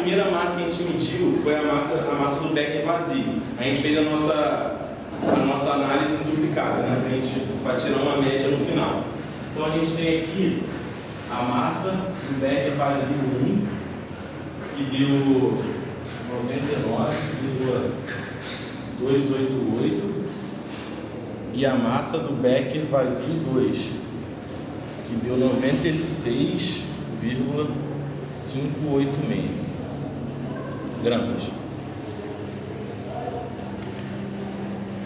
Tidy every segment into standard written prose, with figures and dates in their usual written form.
primeira massa que a gente mediu foi a massa do becker vazio. A gente fez a nossa análise duplicada, né? A gente vai tirar uma média no final. Então a gente tem aqui a massa do becker vazio 1, que deu 99,288, e a massa do becker vazio 2, que deu 96,586 gramas.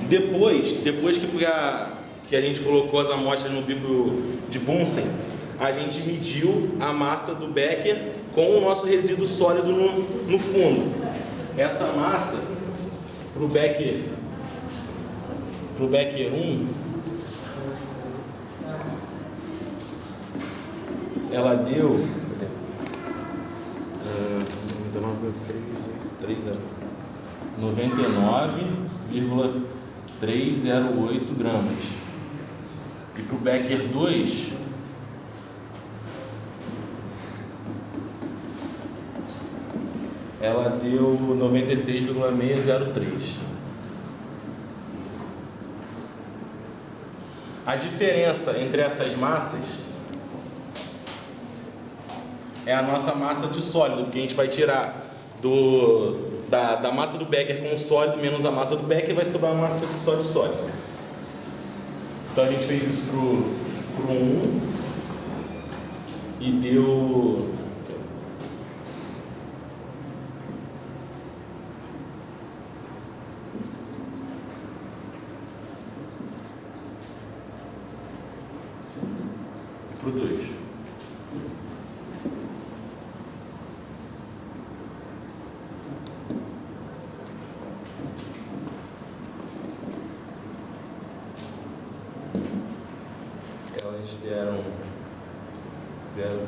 Depois que a gente colocou as amostras no bico de Bunsen, a gente mediu a massa do becker com o nosso resíduo sólido no fundo. Essa massa para o becker 1, ela deu 99,308 gramas. E para o becker 2, ela deu 96,603. A diferença entre essas massas é a nossa massa de sólido, porque a gente vai tirar da massa do becker com o sólido menos a massa do becker, vai sobrar a massa de sólido. Então a gente fez isso pro 1 e deu pro 2. Elas deram 0,030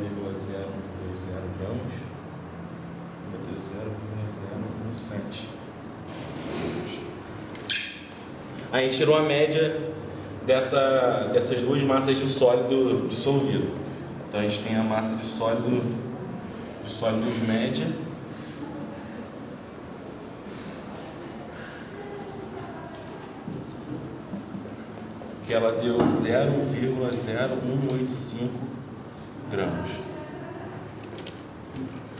gramas, 0,017. A gente tirou a média dessas duas massas de sólido dissolvido. Então a gente tem a massa de sólidos média, que ela deu 0,0185 gramas.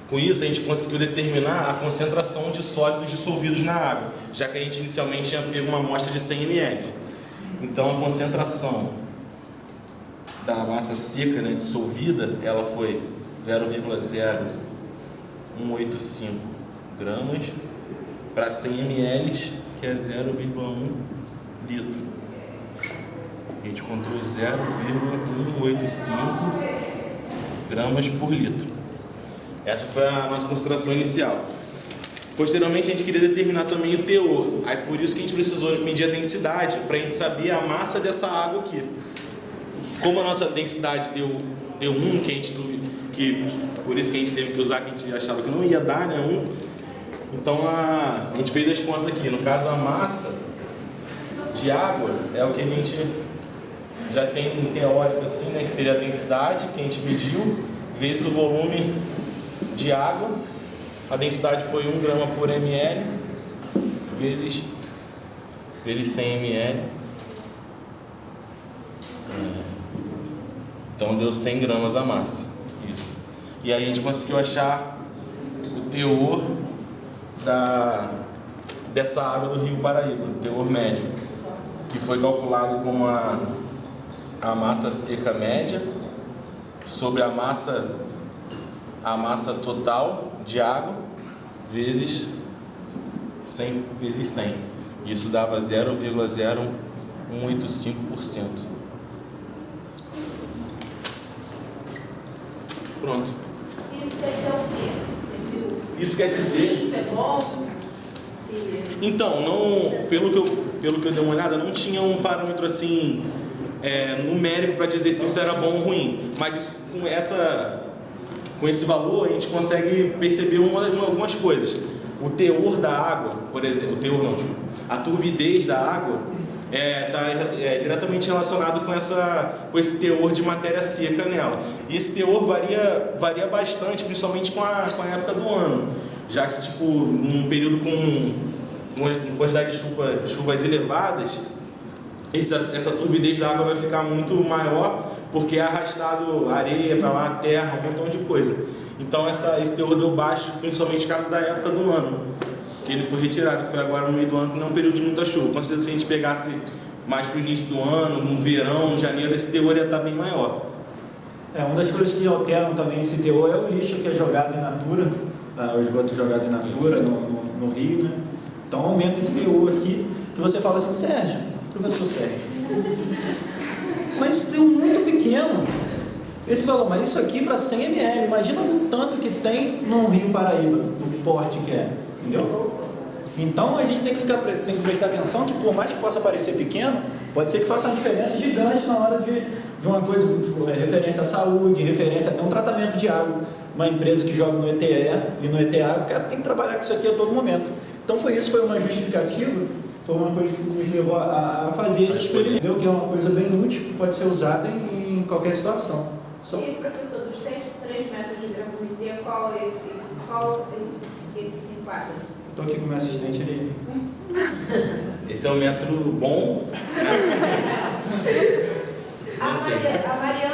Com isso, a gente conseguiu determinar a concentração de sólidos dissolvidos na água, já que a gente inicialmente tinha pego uma amostra de 100 ml. Então, a concentração da massa seca, dissolvida, ela foi 0,0185 gramas para 100 ml, que é 0,1 litro. A gente encontrou 0,185 gramas por litro. Essa foi a nossa consideração inicial. Posteriormente, a gente queria determinar também o teor. Aí, por isso que a gente precisou medir a densidade, para a gente saber a massa dessa água aqui. Como a nossa densidade deu 1, por isso que a gente teve que usar, que a gente achava que não ia dar, né, 1. Então, a gente fez as contas aqui. No caso, a massa de água é o que a gente já tem em teórico, assim, né, que seria a densidade que a gente mediu, vezes o volume de água. A densidade foi 1 grama por ml, vezes 100 ml. Então deu 100 gramas a massa. Isso. E aí a gente conseguiu achar o teor dessa água do Rio Paraíba, o teor médio, que foi calculado como a massa seca média sobre a massa total de água vezes 100 vezes 100. Isso dava 0,0185%. Pronto. Isso quer dizer o quê? Isso quer dizer... Isso é bom? Então, pelo que eu dei uma olhada, não tinha um parâmetro assim numérico para dizer se isso era bom ou ruim. Mas isso, com esse valor, a gente consegue perceber algumas coisas. O teor da água, por exemplo, a turbidez da água está diretamente relacionado com esse teor de matéria seca nela. E esse teor varia bastante, principalmente com a época do ano. já que, tipo, num período com uma quantidade de chuvas elevadas, essa turbidez da água vai ficar muito maior, porque é arrastado areia para lá, terra, um montão de coisa. Então esse teor deu baixo, principalmente por causa da época do ano, que ele foi retirado, que foi agora no meio do ano, que não é um período de muita chuva. Com certeza, se a gente pegasse mais para o início do ano, no verão, em janeiro, esse teor ia estar bem maior. Uma das coisas que alteram também esse teor é o lixo que é jogado in natura, o esgoto jogado in natura no rio, né? Então aumenta esse teor aqui, que você fala assim, Sérgio, professor Sérgio, mas esse teor muito pequeno, esse valor, mas isso aqui para 100 ml, imagina o tanto que tem no Rio Paraíba, do porte que é, entendeu? Então a gente tem que prestar atenção que, por mais que possa parecer pequeno, pode ser que faça uma diferença gigante na hora de uma coisa, referência à saúde, referência até um tratamento de água. Uma empresa que joga no ETE e no ETA, o cara tem que trabalhar com isso aqui a todo momento. Então foi uma justificativa, foi uma coisa que nos levou a fazer esse experimento, que é uma coisa bem útil, que pode ser usada em qualquer situação. E, professor, dos 3 métodos de gravimetria, qual que esse se enquadra? Estou aqui com o meu assistente ali. Esse é um método bom. A Maria